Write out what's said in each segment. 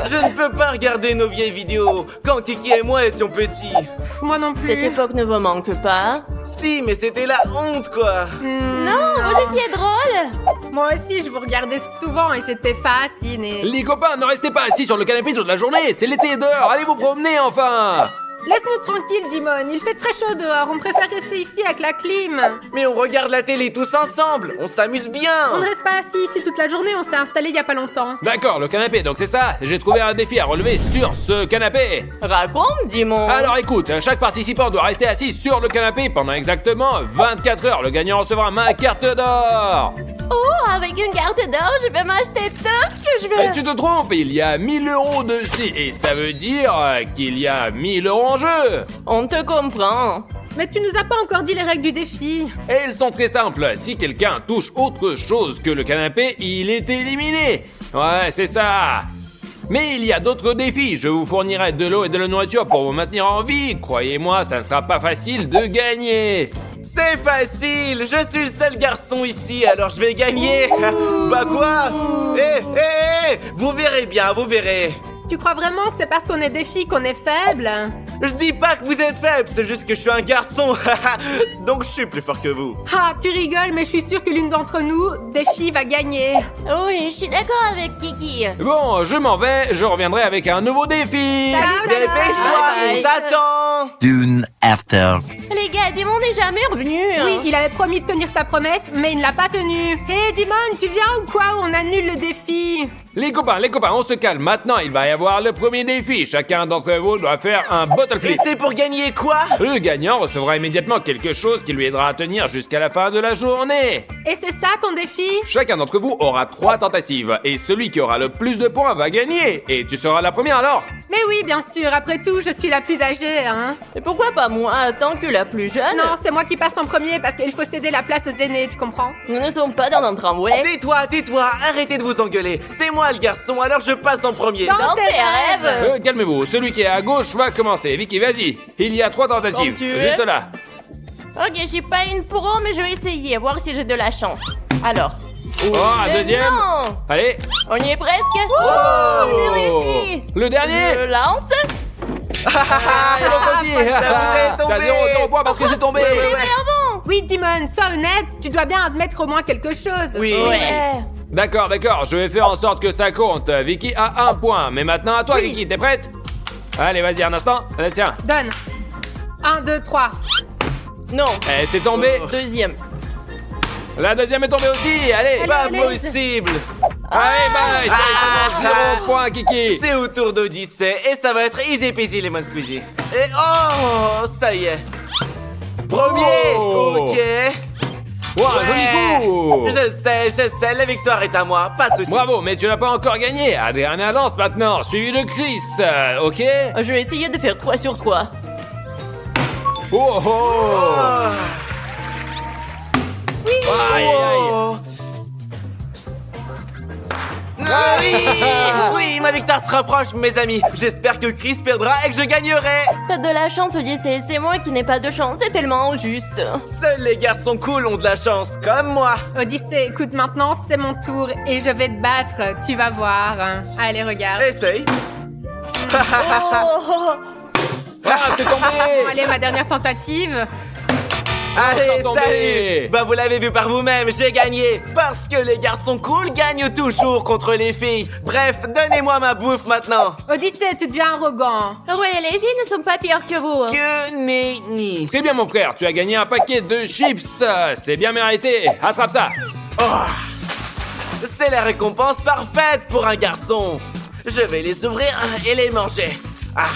Je ne peux pas regarder nos vieilles vidéos quand Kiki et moi étions petits. Moi non plus. Cette époque ne vous manque pas? Si, mais c'était la honte, quoi. Non, vous étiez drôle. Moi aussi, je vous regardais souvent et j'étais fascinée. Les copains, ne restez pas assis sur le canapé toute la journée. C'est l'été dehors. Allez vous promener enfin. Laisse-nous tranquille, Dimon. Il fait très chaud dehors. On préfère rester ici avec la clim. Mais on regarde la télé tous ensemble. On s'amuse bien. On ne reste pas assis ici toute la journée. On s'est installé il y a pas longtemps. D'accord, le canapé, donc c'est ça. J'ai trouvé un défi à relever sur ce canapé. Raconte, Dimon. Alors écoute, chaque participant doit rester assis sur le canapé pendant exactement 24 heures. Le gagnant recevra ma carte d'or. Oh, avec une carte d'or, je vais m'acheter tout ce que je veux. Tu te trompes, il y a 1000 € dessus. Et ça veut dire qu'il y a 1000 € en jeu. On te comprend. Mais tu nous as pas encore dit les règles du défi. Et elles sont très simples. Si quelqu'un touche autre chose que le canapé, il est éliminé. Ouais, c'est ça. Mais il y a d'autres défis. Je vous fournirai de l'eau et de la nourriture pour vous maintenir en vie. Croyez-moi, ça ne sera pas facile de gagner. C'est facile. Je suis le seul garçon ici, alors je vais gagner. Bah quoi? Vous verrez bien, vous verrez. Tu crois vraiment que c'est parce qu'on est des filles qu'on est faible? Je dis pas que vous êtes faible, c'est juste que je suis un garçon. Donc je suis plus fort que vous. Ah, tu rigoles, mais je suis sûre que l'une d'entre nous, des filles, va gagner. Oui, je suis d'accord avec Kiki. Bon, je m'en vais. Je reviendrai avec un nouveau défi. Dépêche-toi, Bye on bye. t'attend. Soon after. Les gars, Dimon n'est jamais revenu. Oui, il avait promis de tenir sa promesse, mais il ne l'a pas tenue. Hé, Dimon, tu viens ou quoi? On annule le défi. Les copains, on se calme. Maintenant, il va y avoir le premier défi. Chacun d'entre vous doit faire un bottle Et flip. c'est pour gagner quoi? Le gagnant recevra immédiatement quelque chose qui lui aidera à tenir jusqu'à la fin de la journée. Et c'est ça ton défi? Chacun d'entre vous aura 3 tentatives et celui qui aura le plus de points va gagner. Et tu seras la première alors. Mais oui, bien sûr, après tout, je suis la plus âgée, hein. Et pourquoi pas moi, tant que la plus jeune? Non, c'est moi qui passe en premier parce qu'il faut céder la place aux aînés, tu comprends? Nous ne sommes pas dans notre tramway. Tais-toi, arrêtez de vous engueuler. C'est moi le garçon, alors je passe en premier. Dans tes rêves. Calmez-vous, celui qui est à gauche va commencer. Vicky, vas-y. Il y a 3 tentatives. Comme tu veux. Juste là. Ok, je suis pas une pro, mais je vais essayer, voir si j'ai de la chance. Alors. Oh, un Mais deuxième. non. Allez. On y est presque. J'ai réussi. Le dernier. Je lance. Ah, et l'autre aussi. bouteille est Ça tombée. 0 points parce que c'est tombé. Ouais. Oui, Dimon, sois honnête, tu dois bien admettre au moins quelque chose. Oui. Ouais. D'accord, je vais faire en sorte que ça compte. Vicky a 1 point. Mais maintenant à toi, Oui. Vicky, t'es prête? Allez, vas-y, un instant. Tiens. Donne. 1, 2, 3. Non. C'est tombé. Deuxième. La deuxième est tombée aussi. Allez. Pas allez. possible. Allez, bye. Ah. 0 points, Kiki. C'est au tour d'Odyssée et ça va être easy peasy lemon squeezy. Et oh, ça y est. Premier. Oh. Ok. Wow, un joli coup. Je sais, la victoire est à moi, pas de soucis. Bravo, mais tu n'as pas encore gagné. Adriana lance maintenant, suivi de Chris. Ok? Je vais essayer de faire 3 sur 3. Oh oh. Oh. Aïe, aïe, aïe. Oh. Ah oui, ma victoire se rapproche, mes amis. J'espère que Chris perdra et que je gagnerai. T'as de la chance, Odyssée. C'est moi qui n'ai pas de chance. C'est tellement injuste. Seuls les garçons cool ont de la chance, comme moi. Odyssée, écoute, maintenant c'est mon tour et je vais te battre, tu vas voir. Allez, regarde. Essaye. Oh. Ah, c'est tombé. Allez, ma dernière tentative. Allez, Encore tombé. salut. Bah vous l'avez vu par vous-même, j'ai gagné. Parce que les garçons cool gagnent toujours contre les filles. Bref, donnez-moi ma bouffe maintenant. Odyssée, tu deviens arrogant. Ouais, les filles ne sont pas pires que vous. Que nenni. Très bien, mon frère, tu as gagné un paquet de chips. C'est bien mérité. Attrape ça. C'est la récompense parfaite pour un garçon. Je vais les ouvrir et les manger. Ah.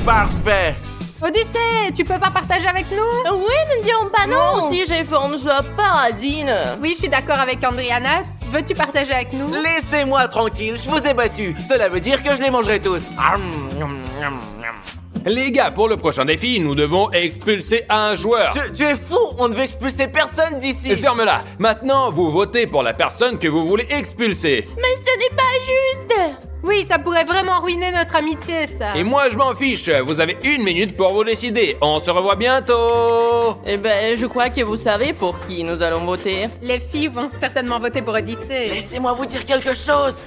Parfait. Odyssée, tu peux pas partager avec nous? Oui, ne dirons pas non. Si j'ai faim, ne sois pas radine. Oui, je suis d'accord avec Andriana. Veux-tu partager avec nous? Laissez-moi tranquille, je vous ai battu. Cela veut dire que je les mangerai tous. Les gars, pour le prochain défi, nous devons expulser un joueur. Tu es fou, on ne veut expulser personne d'ici. Ferme-la. Maintenant, vous votez pour la personne que vous voulez expulser. Mais ce n'est pas juste. Oui, ça pourrait vraiment ruiner notre amitié, ça. Et moi, je m'en fiche. Vous avez 1 minute pour vous décider. On se revoit bientôt. Eh ben, je crois que vous savez pour qui nous allons voter. Les filles vont certainement voter pour Odyssée. Laissez-moi vous dire quelque chose.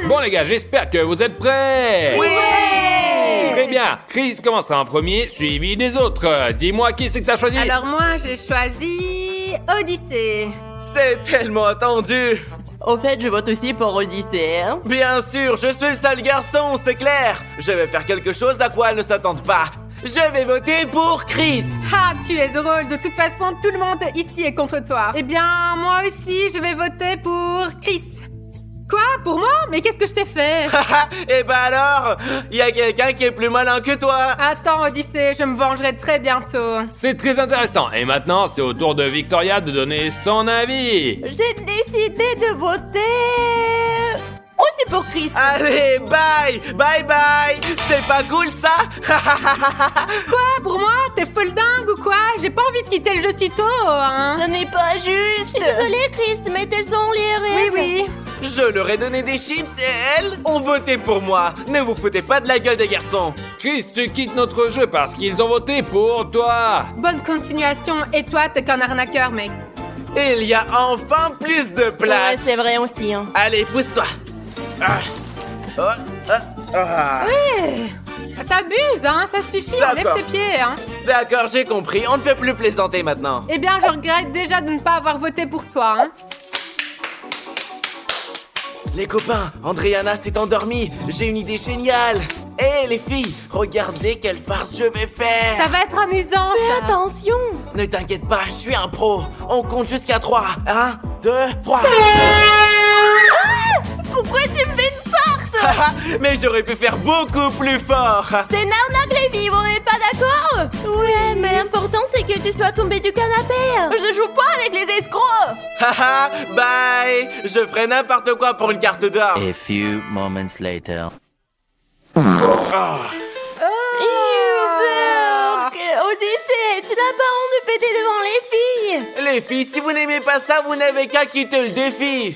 Bon les gars, j'espère que vous êtes prêts. Oui! Très bien, Chris commencera en premier, suivi des autres. Dis-moi qui c'est que t'as choisi. Alors moi, j'ai choisi Odyssée. C'est tellement attendu. Au fait, je vote aussi pour Odyssée. Hein. Bien sûr, je suis le seul garçon, c'est clair. Je vais faire quelque chose à quoi elle ne s'attendent pas. Je vais voter pour Chris. Ah, tu es drôle. De toute façon, tout le monde ici est contre toi. Eh bien, moi aussi, je vais voter pour Chris. Quoi? Pour moi? Mais qu'est-ce que je t'ai fait? Et bah alors, il y a quelqu'un qui est plus malin que toi. Attends, Odyssée, je me vengerai très bientôt. C'est très intéressant. Et maintenant, c'est au tour de Victoria de donner son avis. J'ai décidé de voter aussi pour Chris. Allez, bye, bye bye. C'est pas cool ça? Quoi? Pour moi? T'es folle dingue ou quoi? J'ai pas envie de quitter le jeu si tôt, hein? Ce n'est pas juste. Je suis désolée, Chris, mais telles sont les Oui, règles. oui. Je leur ai donné des chips et elles ont voté pour moi. Ne vous foutez pas de la gueule des garçons. Chris, tu quittes notre jeu parce qu'ils ont voté pour toi. Bonne continuation. Et toi, t'es qu'un arnaqueur, mec. Il y a enfin plus de place. Ouais, c'est vrai aussi. Hein. Allez, pousse-toi. Ah. Oh, ah. T'abuses, hein? Ça suffit, enlève D'accord. tes pieds, hein? D'accord, j'ai compris. On ne peut plus plaisanter maintenant. Eh bien, je regrette déjà de ne pas avoir voté pour toi, hein? Les copains, Andriana s'est endormie. J'ai une idée géniale. Hé les filles, regardez quelle farce je vais faire. Ça va être amusant, Fais ça. attention. Ne t'inquiète pas, je suis un pro. On compte jusqu'à 3. 1, 2, 3. Pourquoi tu me fais une farce? Mais j'aurais pu faire beaucoup plus fort. C'est une arnaque, les filles, on n'est pas d'accord? Ouais, mais l'important c'est que tu sois tombé du canapé. Je joue pas avec les escrocs. Haha, bye. Je ferai n'importe quoi pour une carte d'or. A few moments later. Ah. Odyssée, tu n'as pas honte de péter devant les filles? Les filles, si vous n'aimez pas ça, vous n'avez qu'à quitter le défi.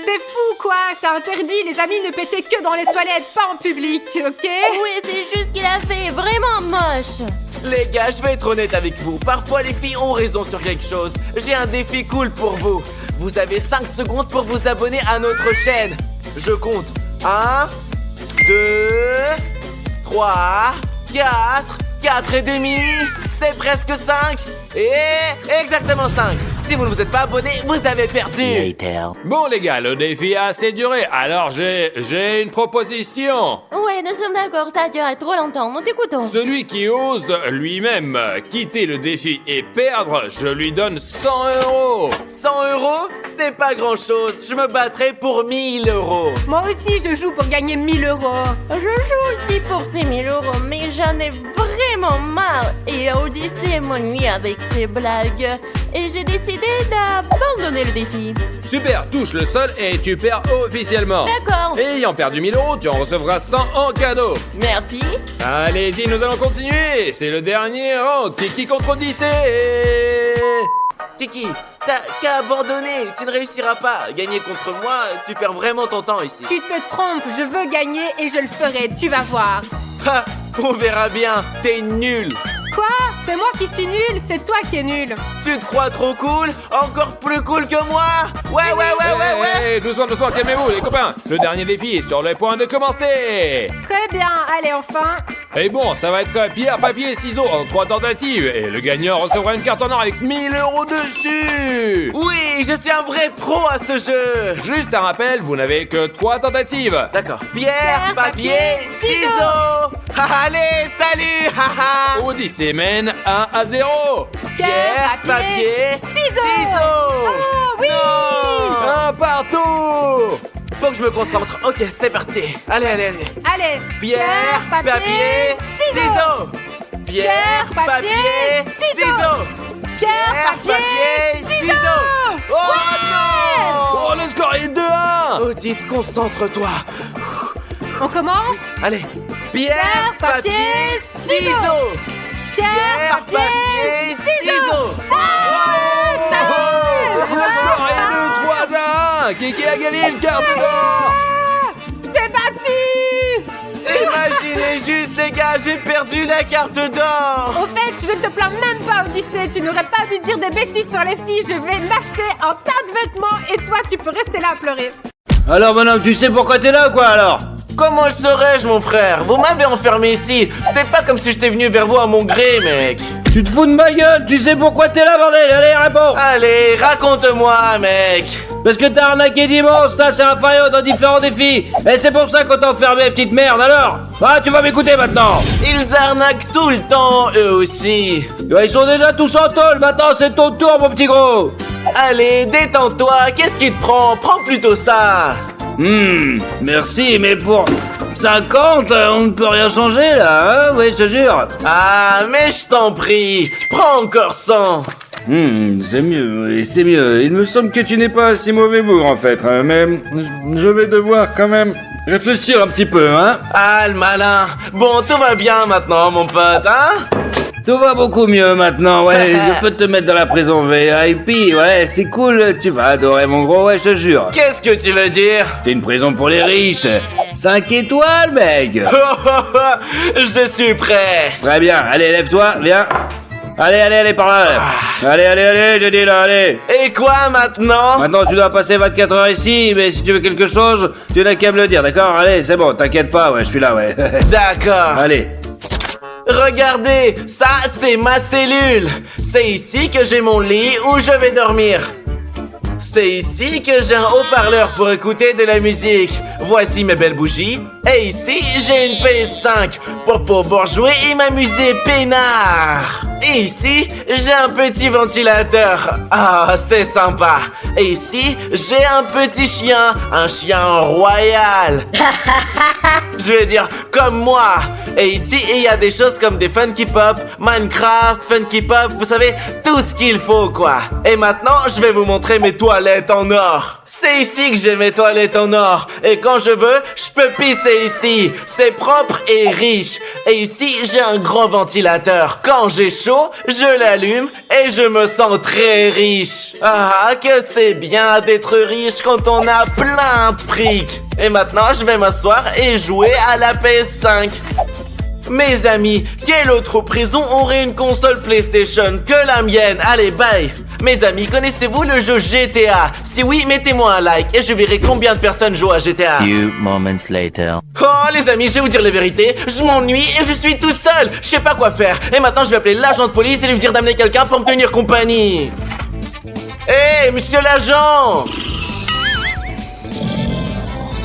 T'es fou, quoi? C'est interdit. Les amis ne pétaient que dans les toilettes, pas en public, ok? Oui, c'est juste qu'il a fait vraiment moche. Les gars, je vais être honnête avec vous. Parfois, les filles ont raison sur quelque chose. J'ai un défi cool pour vous. Vous avez 5 secondes pour vous abonner à notre chaîne. Je compte. 1, 2, 3, 4 et demi. C'est presque 5. Et exactement 5. Si vous ne vous êtes pas abonné, vous avez perdu. Later. Bon les gars, le défi a assez duré, alors j'ai une proposition. Ouais, nous sommes d'accord, ça a duré trop longtemps. Nous t'écoutons. Celui qui ose lui-même quitter le défi et perdre, je lui donne 100 €. 100 €, c'est pas grand-chose. Je me battrai pour 1000 €. Moi aussi, je joue pour gagner 1000 €. Je joue aussi pour ces 1000 €, mais j'en ai vraiment marre. Et Odyssée m'ennuie avec ses blagues. Et j'ai décidé d'abandonner le défi. Super, touche le sol et tu perds officiellement. D'accord. Et ayant perdu 1000 €, tu en recevras 100 en cadeau. Merci. Allez-y, nous allons continuer. C'est le dernier round. Kiki contre Odyssée. Kiki, t'as qu'à abandonner. Tu ne réussiras pas. Gagner contre moi, tu perds vraiment ton temps ici. Tu te trompes. Je veux gagner et je le ferai. Tu vas voir. Ha, on verra bien. T'es nul. Quoi? C'est moi qui suis nulle. C'est toi qui es nul. Tu te crois trop cool? Encore plus cool que moi? Ouais. Hey, doucement, calmez-vous les copains. Le dernier défi est sur le point de commencer. Très bien. Allez, enfin. Et bon, ça va être pierre, papier, ciseaux en 3 tentatives. Et le gagnant recevra une carte en or avec 1000 € dessus. Oui, je suis un vrai pro à ce jeu. Juste un rappel, vous n'avez que 3 tentatives. D'accord. Pierre, papier, ciseaux. Allez, salut. Odyssée mène 1 à 0. Pierre, papier, ciseaux. Oh oui. Non. Un partout. Faut que je me concentre. Ok, c'est parti. Allez. Allez. Pierre, papier, ciseaux. Pierre, papier, ciseaux. Pierre, papier, ciseaux. Oh non. Oh, le score est 2-1. Odyssée, concentre-toi. On commence? Allez. Pierre, papier, ciseaux. Pierre, papier, ciseaux. Le score est de 3-1. Kiki a gagné une carte d'or. Je t'ai battu. Imaginez juste, les gars, j'ai perdu la carte d'or. Au fait, je ne te plains même pas, Odyssée. Tu n'aurais pas dû dire des bêtises sur les filles. Je vais m'acheter un tas de vêtements et toi, tu peux rester là à pleurer. Alors bonhomme, tu sais pourquoi t'es là ou quoi alors? Comment le saurais-je, mon frère? Vous m'avez enfermé ici. C'est pas comme si j'étais venu vers vous à mon gré, mec. Tu te fous de ma gueule, tu sais pourquoi t'es là bordel? Allez, réponds! Allez, raconte-moi, mec. Parce que t'as arnaqué Dimanche, ça c'est un faillot dans différents défis. Et c'est pour ça qu'on t'a enfermé, petite merde, alors? Ah, tu vas m'écouter maintenant. Ils arnaquent tout le temps, eux aussi. Ouais, ils sont déjà tous en tôle, maintenant c'est ton tour, mon petit gros. Allez, détends-toi. Qu'est-ce qui te prend? Prends plutôt ça. Merci, mais pour 50, on ne peut rien changer là, hein? Oui, je te jure. Ah, mais je t'en prie. Prends encore 100. C'est mieux, oui, c'est mieux. Il me semble que tu n'es pas un si mauvais bourg en fait, hein, mais je vais devoir quand même réfléchir un petit peu, hein? Ah, le malin. Bon, tout va bien maintenant, mon pote, hein? Tout va beaucoup mieux maintenant, ouais, je peux te mettre dans la prison VIP, ouais, c'est cool, tu vas adorer mon gros, ouais, je te jure. Qu'est-ce que tu veux dire? C'est une prison pour les riches. 5 étoiles, mec. Je suis prêt. Très bien, allez, lève-toi, viens. Allez, par là. Allez, je dis là, allez. Et quoi maintenant? Maintenant, tu dois passer 24 heures ici, mais si tu veux quelque chose, tu n'as qu'à me le dire, d'accord? Allez, c'est bon, t'inquiète pas, ouais, je suis là, ouais. D'accord. Allez. Regardez, ça c'est ma cellule. C'est ici que j'ai mon lit où je vais dormir. C'est ici que j'ai un haut-parleur pour écouter de la musique. Voici mes belles bougies. Et ici, j'ai une PS5 pour pouvoir jouer et m'amuser peinard. Et ici, j'ai un petit ventilateur. Ah, c'est sympa. Et ici, j'ai un petit chien. Un chien royal. Je vais dire, comme moi. Et ici, il y a des choses comme des Funky Pop, Minecraft, Funky Pop, vous savez, tout ce qu'il faut, quoi. Et maintenant, je vais vous montrer mes toilettes en or. C'est ici que j'ai mes toilettes en or. Et quand je veux, je peux pisser ici. C'est propre et riche. Et ici, j'ai un grand ventilateur. Quand j'ai chaud, je l'allume et je me sens très riche. Ah, que c'est bien d'être riche quand on a plein de fric. Et maintenant, je vais m'asseoir et jouer à la PS5. Mes amis, quelle autre prison aurait une console PlayStation que la mienne? Allez, bye! Mes amis, connaissez-vous le jeu GTA? Si oui, mettez-moi un like et je verrai combien de personnes jouent à GTA. Few moments later. Oh, les amis, je vais vous dire la vérité. Je m'ennuie et je suis tout seul. Je sais pas quoi faire. Et maintenant, je vais appeler l'agent de police et lui dire d'amener quelqu'un pour me tenir compagnie. Hé, monsieur l'agent!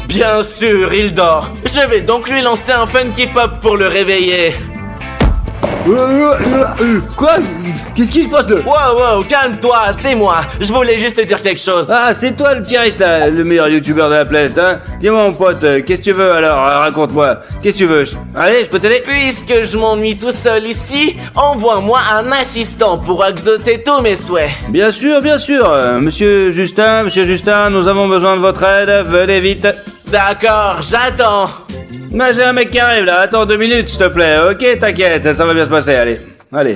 Bien sûr, il dort. Je vais donc lui lancer un Funky Pop pour le réveiller. Quoi? Qu'est-ce qui se passe là? Wow, calme-toi, c'est moi. Je voulais juste te dire quelque chose. Ah, c'est toi le petit riche là, le meilleur youtubeur de la planète, hein? Dis-moi mon pote, qu'est-ce que tu veux alors? Raconte-moi, qu'est-ce que tu veux? Allez, je peux t'aider? Puisque je m'ennuie tout seul ici, envoie-moi un assistant pour exaucer tous mes souhaits. Bien sûr, Monsieur Justin, nous avons besoin de votre aide, venez vite. D'accord, j'attends. Mais j'ai un mec qui arrive là, attends 2 minutes s'il te plaît, ok, t'inquiète, ça va bien se passer, allez.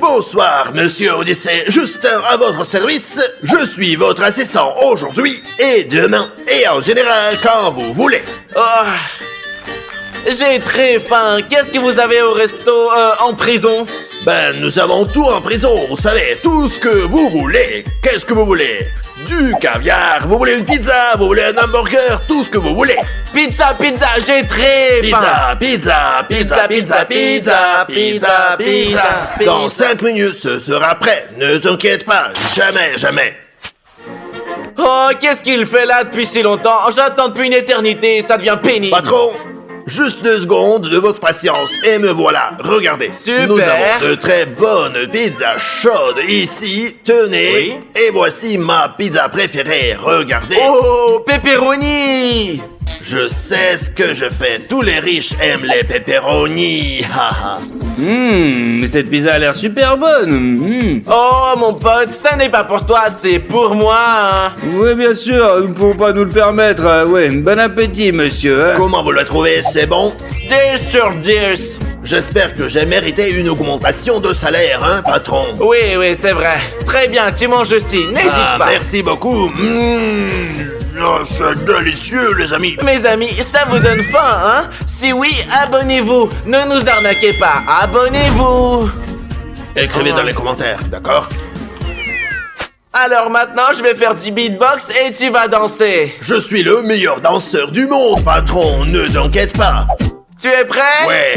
Bonsoir, monsieur Odyssée, Justin à votre service. Je suis votre assistant aujourd'hui et demain, et en général quand vous voulez. Oh, j'ai très faim. Qu'est-ce que vous avez au resto en prison? Ben, nous avons tout en prison, vous savez, tout ce que vous voulez. Qu'est-ce que vous voulez? Du caviar, vous voulez une pizza, vous voulez un hamburger, tout ce que vous voulez. Pizza, j'ai très faim. Pizza. Dans 5 minutes, ce sera prêt. Ne t'inquiète pas, jamais. Oh, qu'est-ce qu'il fait là depuis si longtemps? J'attends depuis une éternité, ça devient pénible. Patron, juste 2 secondes de votre patience et me voilà. Regardez. Super. Nous avons de très bonnes pizzas chaudes ici. Tenez. Oui. Et voici ma pizza préférée. Regardez. Oh, pepperoni. Je sais ce que je fais. Tous les riches aiment les pepperoni. Haha. Cette pizza a l'air super bonne. Oh, mon pote, ça n'est pas pour toi, c'est pour moi. Hein. Oui, bien sûr, il ne faut pas nous le permettre. Ouais, bon appétit, monsieur. Hein. Comment vous le trouvez? C'est bon? Dears sur Dears. J'espère que j'ai mérité une augmentation de salaire, hein, patron? Oui, c'est vrai. Très bien, tu manges aussi, n'hésite pas. Merci beaucoup. Oh, c'est délicieux, les amis. Mes amis, ça vous donne faim, hein? Si oui, abonnez-vous. Ne nous arnaquez pas, abonnez-vous. Écrivez dans les commentaires, d'accord? Alors maintenant, je vais faire du beatbox et tu vas danser. Je suis le meilleur danseur du monde, patron, ne t'inquiète pas. Tu es prêt? Ouais.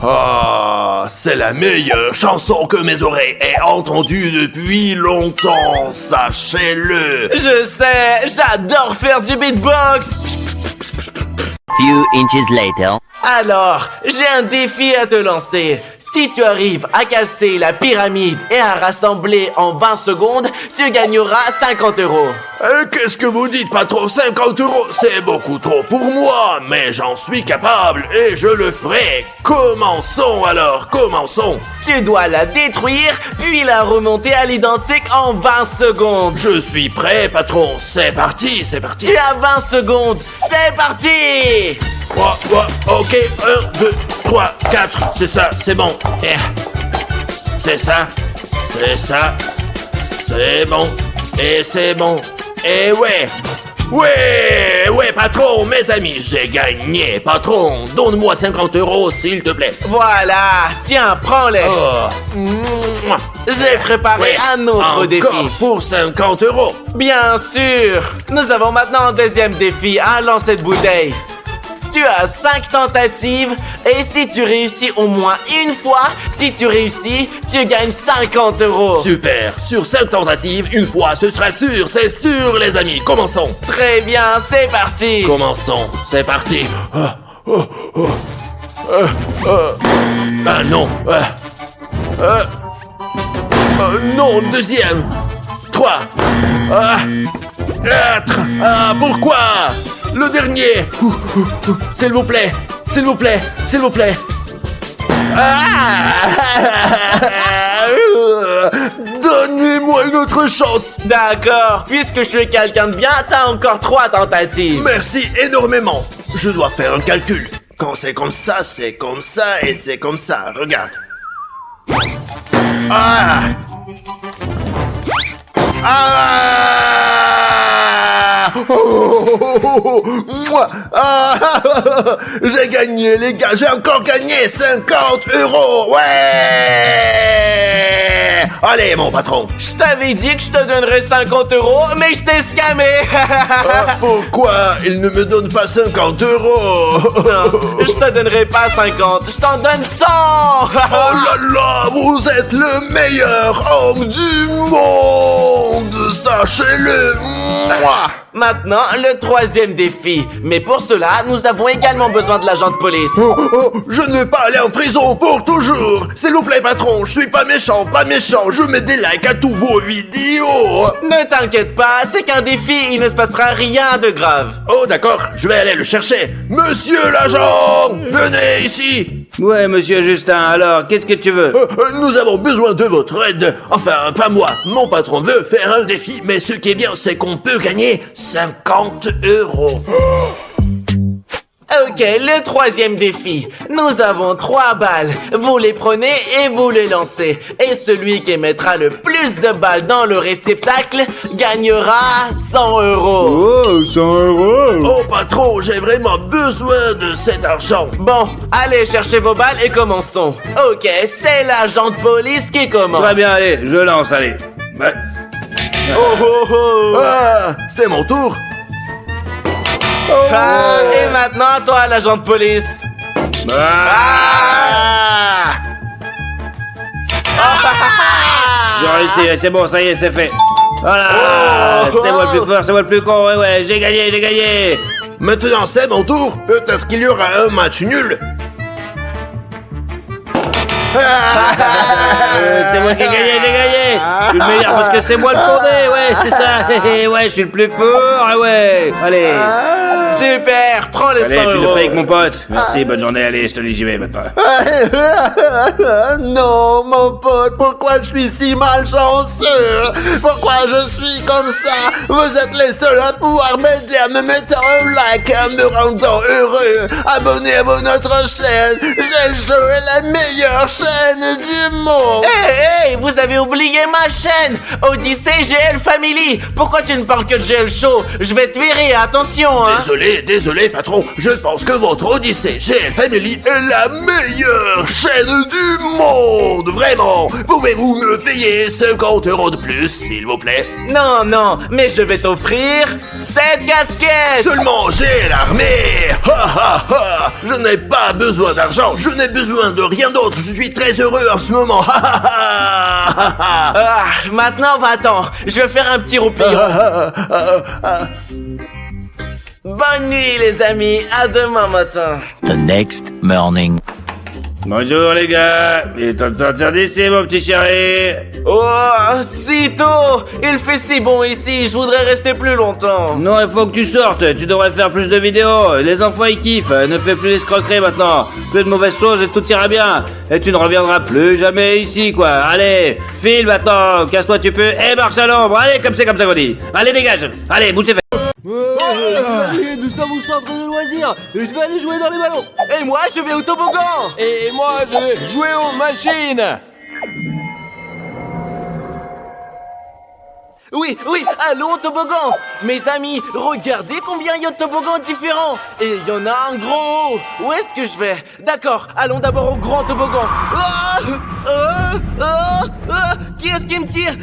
Ah, c'est la meilleure chanson que mes oreilles aient entendue depuis longtemps, sachez-le. Je sais, j'adore faire du beatbox. Few inches later. Alors, j'ai un défi à te lancer. Si tu arrives à casser la pyramide et à rassembler en 20 secondes, tu gagneras 50 €. Qu'est-ce que vous dites, patron? 50 €, c'est beaucoup trop pour moi, mais j'en suis capable et je le ferai. Commençons alors, commençons. Tu dois la détruire, puis la remonter à l'identique en 20 secondes. Je suis prêt, patron, c'est parti, c'est parti. Tu as 20 secondes, c'est parti! Ok, 1, 2, 3, 4, c'est ça, c'est bon. C'est ça, c'est bon, et c'est bon, et ouais. Ouais, patron, mes amis, j'ai gagné, patron. Donne-moi 50 € s'il te plaît. Voilà, tiens, prends-les. Oh. J'ai préparé Ouais, un autre encore défi. pour 50 €. Bien sûr. Nous avons maintenant un deuxième défi à lancer de bouteille. Tu as 5 tentatives et si tu réussis au moins une fois, si tu réussis, tu gagnes 50 €. Super, sur 5 tentatives, une fois, ce sera sûr, c'est sûr les amis. Commençons. Très bien, c'est parti. Commençons, c'est parti. Ah non. Non, deuxième. 3. 4. Ah, pourquoi? Le dernier. S'il vous plaît, s'il vous plaît, s'il vous plaît. Donnez-moi une autre chance. D'accord, puisque je suis quelqu'un de bien, t'as encore 3 tentatives. Merci énormément. Je dois faire un calcul. Quand c'est comme ça, c'est comme ça et c'est comme ça. Regarde. Ah! Moi. J'ai gagné les gars, j'ai encore gagné 50 €. Ouais. Allez mon patron. Je t'avais dit que je te donnerais 50 €, mais je t'ai scamé. Pourquoi il ne me donne pas 50 €? Non, je te donnerai pas 50, je t'en donne 100. Oh là là, vous êtes le meilleur homme du monde, sachez-le. Mouah. Maintenant, le 3e défi. Mais pour cela, nous avons également besoin de l'agent de police. Je ne vais pas aller en prison pour toujours. S'il vous plaît, patron, je suis pas méchant, je mets des likes à tous vos vidéos. Ne t'inquiète pas, c'est qu'un défi, il ne se passera rien de grave. Oh d'accord, je vais aller le chercher. Monsieur l'agent, venez ici. Ouais, monsieur Justin, alors, qu'est-ce que tu veux? Nous avons besoin de votre aide. Enfin, pas moi. Mon patron veut faire un défi, mais ce qui est bien, c'est qu'on peut gagner 50 €. Ok, le 3e défi. Nous avons 3 balles. Vous les prenez et vous les lancez. Et celui qui mettra le plus de balles dans le réceptacle gagnera 100 €. Oh, 100 €. Oh patron, j'ai vraiment besoin de cet argent. Bon, allez chercher vos balles et commençons. Ok, c'est l'agent de police qui commence. Très bien, allez, je lance, allez. Ouais. Oh oh oh. Ah, c'est mon tour. Ah, et maintenant, toi, l'agent de police. Ah. J'ai réussi, c'est bon, ça y est, c'est fait. Voilà, Oh. c'est moi le plus fort, c'est moi le plus con, ouais, j'ai gagné. Maintenant c'est mon tour. Peut-être qu'il y aura un match nul. C'est moi qui ai gagné, j'ai gagné. Je suis le meilleur parce que c'est moi le fondé, ouais, c'est ça. Ouais, je suis le plus fort, ouais. Allez, Super, prends les 100 allez, tu le €. feras avec mon pote. Merci, bonne journée, allez, je te dis, j'y vais maintenant. Non, mon pote, pourquoi je suis si malchanceux? Pourquoi je suis comme ça? Vous êtes les seuls à pouvoir m'aider en me mettant un like, en me rendant heureux. Abonnez-vous à notre chaîne. J'ai joué la meilleure chaîne du monde. Hey, vous avez oublié ma chaîne, Odyssey GL Family. Pourquoi tu ne parles que de GL Show? Je vais te virer, attention, hein. Désolé, désolé patron, je pense que votre Odyssée GL Family est la meilleure chaîne du monde, vraiment. Pouvez-vous me payer 50 € de plus, s'il vous plaît? Non, mais je vais t'offrir cette casquette. Seulement j'ai l'armée. Ha ha ha. Je n'ai pas besoin d'argent, je n'ai besoin de rien d'autre, je suis très heureux en ce moment. Ha ha ha ha ha. Ah, maintenant va-t'en, je vais faire un petit roupillon. Bonne nuit les amis, à demain matin. The next morning. Bonjour les gars, il est temps de sortir d'ici mon petit chéri. Oh, si tôt. Il fait si bon ici, je voudrais rester plus longtemps. Non, il faut que tu sortes, tu devrais faire plus de vidéos. Les enfants ils kiffent, ne fais plus l'escroquerie maintenant. Plus de mauvaises choses et tout ira bien. Et tu ne reviendras plus jamais ici quoi. Allez, file maintenant, casse-toi tu peux et marche à l'ombre. Allez, comme c'est comme ça qu'on dit. Allez dégage, allez bouge tes fesses. Nous sommes au centre de loisirs et je vais aller jouer dans les ballons. Et moi, je vais au toboggan. Et moi, je vais jouer aux machines. Oui, allons au toboggan. Mes amis, regardez combien il y a de toboggans différents. Et il y en a un gros. Où est-ce que je vais? D'accord, allons d'abord au grand toboggan. Qui est-ce qui me tire?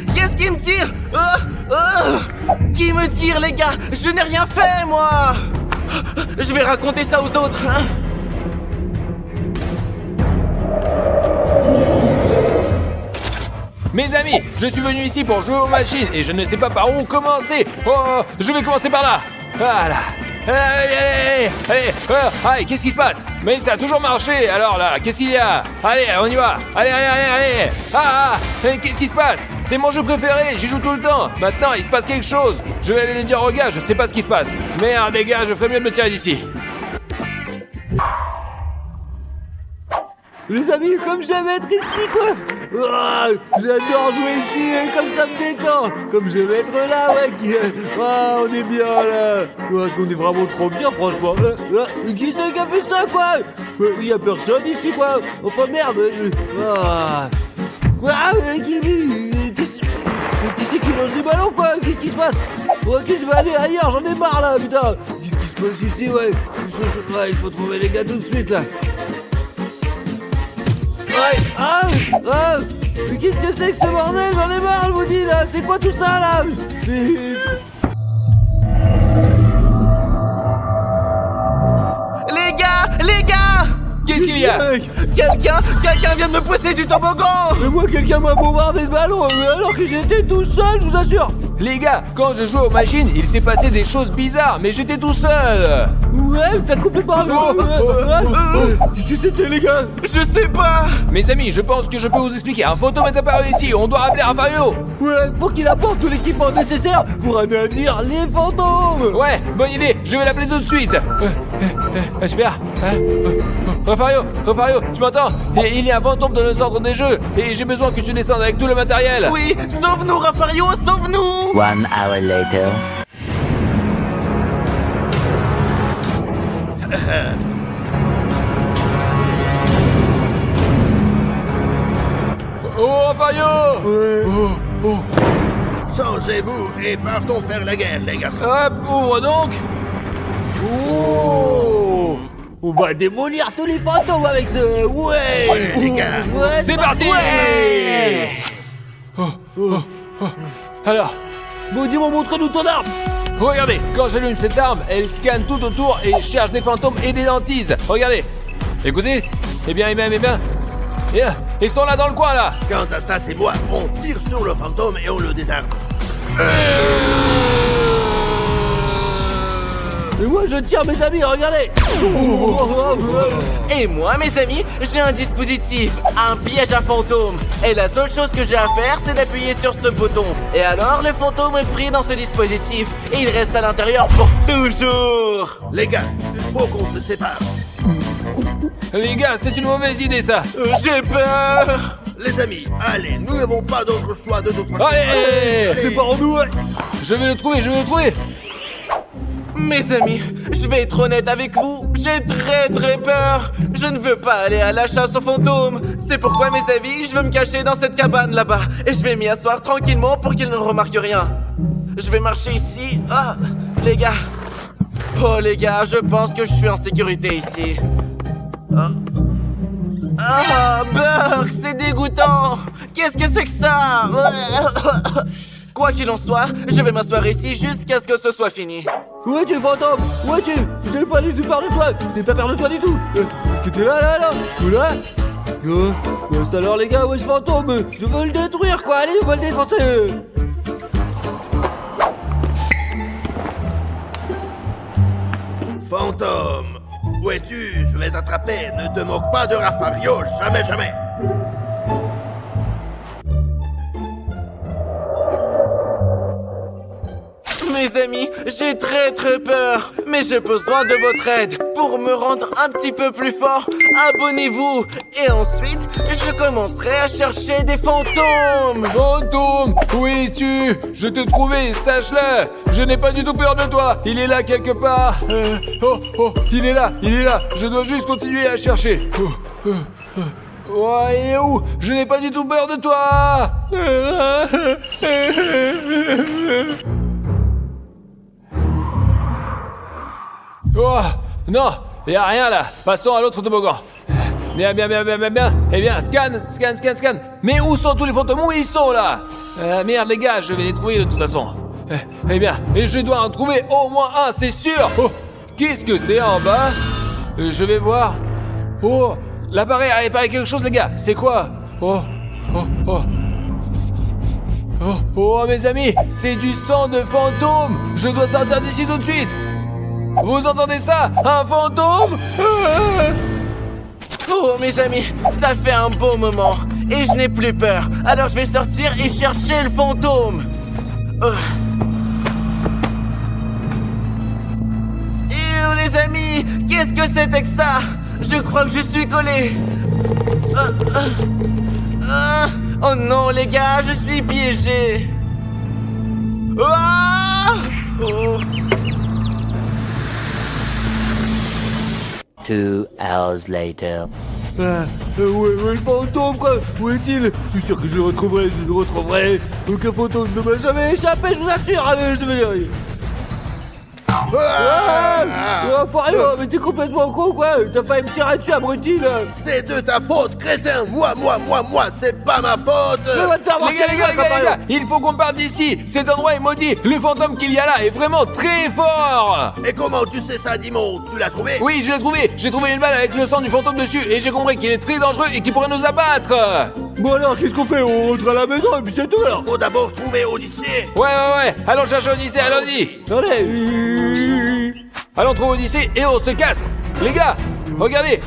Qui me tire, les gars? Je n'ai rien fait, moi. Je vais raconter ça aux autres, hein. Mes amis, je suis venu ici pour jouer aux machines et je ne sais pas par où commencer. Oh, je vais commencer par là. Voilà. Allez, qu'est-ce qui se passe? Mais ça a toujours marché, alors là, qu'est-ce qu'il y a? Allez, on y va. Allez. Qu'est-ce qui se passe? C'est mon jeu préféré, j'y joue tout le temps. Maintenant, il se passe quelque chose. Je vais aller le dire aux gars, je sais pas ce qui se passe. Merde, les gars, je ferais mieux de me tirer d'ici. Les amis, comme j'aime être ici quoi. J'adore jouer ici, comme ça me détend. Comme j'aime être là, on est bien là. On est vraiment trop bien franchement. Qui c'est qui a fait ça quoi? Il y a personne ici quoi. Enfin merde. Qui c'est qui lance des ballons quoi? Qu'est-ce qui se passe? Ok, je vais aller ailleurs, j'en ai marre là putain. Qu'est-ce qui se passe ici il faut trouver les gars tout de suite là. Mais qu'est-ce que c'est que ce bordel? J'en ai marre, je vous dis là. C'est quoi tout ça là? Les gars! Qu'est-ce qu'il y a? Quelqu'un vient de me pousser du toboggan! Mais moi, quelqu'un m'a bombardé de ballons alors que j'étais tout seul, je vous assure. Les gars, quand je jouais aux machines, il s'est passé des choses bizarres, mais j'étais tout seul. Ouais, t'as complètement... Qu'est-ce que c'était les gars? Je sais pas! Mes amis, je pense que je peux vous expliquer. Un fantôme est apparu ici, on doit appeler Rafario. Ouais, pour qu'il apporte tout l'équipement nécessaire pour anéantir les fantômes. Ouais, bonne idée, je vais l'appeler tout de suite. Super. Rafario, tu m'entends? Il y a un fantôme dans le centre des jeux et j'ai besoin que tu descendes avec tout le matériel. Oui, sauve-nous, Rafario, sauve-nous! 1 hour later. Oh, Rafario! Changez-vous et partons faire la guerre, les garçons. Hop, ouvre donc. Oh, on va démolir tous les fantômes avec ce... Ouais, les gars. Ouais, C'est parti. Ouais. Alors, bon, dis-moi, montre-nous ton arme. regardez, quand j'allume cette arme, elle scanne tout autour et cherche des fantômes et des hantises. Regardez. Écoutez. Eh bien. Ils sont là dans le coin, là. Quant à ça, c'est moi. On tire sur le fantôme et on le désarme. Et moi, je tire mes amis, regardez. Et moi, mes amis, j'ai un dispositif, un piège à fantôme. Et la seule chose que j'ai à faire, c'est d'appuyer sur ce bouton. Et alors, le fantôme est pris dans ce dispositif. Et il reste à l'intérieur pour toujours. Les gars, il faut qu'on se sépare. Les gars, c'est une mauvaise idée, ça. J'ai peur. Les amis, allez, nous n'avons pas d'autre choix de toute façon. Allez, Séparons-nous, ouais. Je vais le trouver. Mes amis, je vais être honnête avec vous, j'ai très peur. Je ne veux pas aller à la chasse aux fantômes. C'est pourquoi, mes amis, je veux me cacher dans cette cabane là-bas. Et je vais m'y asseoir tranquillement pour qu'ils ne remarquent rien. Je vais marcher ici. Ah, les gars. Oh les gars, je pense que je suis en sécurité ici. Ah, Burk, c'est dégoûtant. Qu'est-ce que c'est que ça? Quoi qu'il en soit, je vais m'asseoir ici jusqu'à ce que ce soit fini. Où es-tu, fantôme? Où es-tu? Je n'ai pas du tout peur de toi. Je n'ai pas peur de toi du tout. Est-ce que t'es là? Ou là? C'est alors les gars, où est ce fantôme? Je veux le détruire quoi, allez, on va le défoncer. Fantôme, où es-tu? Je vais t'attraper. Ne te moque pas de Rafario, jamais, jamais. Mes amis, j'ai très peur, mais j'ai besoin de votre aide. Pour me rendre un petit peu plus fort, abonnez-vous. Et ensuite, je commencerai à chercher des fantômes. Fantôme, où es-tu? Je t'ai trouvé, sache-le. Je n'ai pas du tout peur de toi. Il est là quelque part. Il est là. Je dois juste continuer à chercher. Oh, il est où? Je n'ai pas du tout peur de toi. Oh, non, il n'y a rien là. Passons à l'autre toboggan. Bien. Eh bien, scan. Mais où sont tous les fantômes? Où ils sont là? Merde les gars, je vais les trouver de toute façon. Eh bien, et je dois en trouver au moins un, c'est sûr. Oh, qu'est-ce que c'est en bas? Je vais voir. Oh, l'appareil a réparé quelque chose les gars. C'est quoi? Oh mes amis, c'est du sang de fantôme. Je dois sortir d'ici tout de suite. Vous entendez ça? Un fantôme? Oh mes amis, ça fait un beau moment. Et je n'ai plus peur. Alors je vais sortir et chercher le fantôme. Et les amis, qu'est-ce que c'était que ça? Je crois que je suis collé. Oh non les gars, je suis piégé. Oh. 2 hours later. Où est le fantôme quoi? Où est-il? Je suis sûr que je le retrouverai. Aucun fantôme ne m'a jamais échappé, je vous assure. Allez, je vais les rire. Fario, mais t'es complètement con quoi? T'as failli me tirer dessus, abruti là. C'est de ta faute, crétin. Moi, c'est pas ma faute. On va te faire marcher Les gars, il faut qu'on parte d'ici. Cet endroit est maudit. Le fantôme qu'il y a là est vraiment très fort. Et comment tu sais ça, Dimon? Tu l'as trouvé? Oui, je l'ai trouvé. J'ai trouvé une balle avec le sang du fantôme dessus et j'ai compris qu'il est très dangereux et qu'il pourrait nous abattre. Bon alors, qu'est-ce qu'on fait? On rentre à la maison et puis c'est tout alors. Faut d'abord trouver Odyssée. Ouais. Allons chercher Odyssée, allons-y. Allez. Allons trouver Odyssée et on se casse. Les gars, regardez.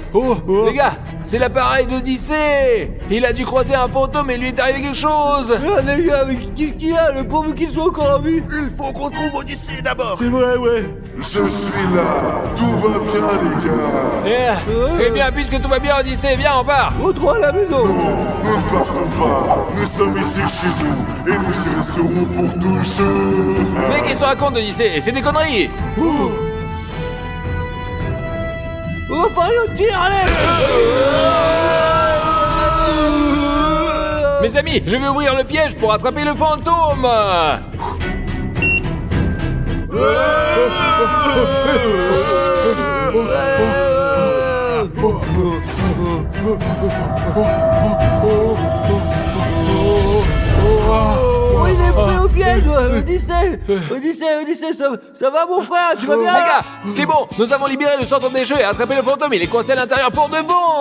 Les gars, c'est l'appareil d'Odyssée. Il a dû croiser un fantôme et lui est arrivé quelque chose. Les gars, mais qu'est-ce qu'il a? Le pauvre qu'il soit encore en vie. Il faut qu'on trouve Odyssée d'abord. C'est vrai, ouais. Je suis là, tout va bien les gars. Eh bien, puisque tout va bien, Odyssée, viens, on part. Rentrons à la maison. Non, nous ne partons pas, nous sommes ici chez nous, et nous y resterons pour toujours. Mais qu'est-ce qu'on raconte, Odyssée? C'est des conneries. Fario, tire, allez. Mes amis, je vais ouvrir le piège pour attraper le fantôme. Oh, il est pris au piège. Odyssée, ça va mon frère? Tu vas bien? Les gars, c'est bon, nous avons libéré le centre des jeux et attrapé le fantôme, il est coincé à l'intérieur pour de bon.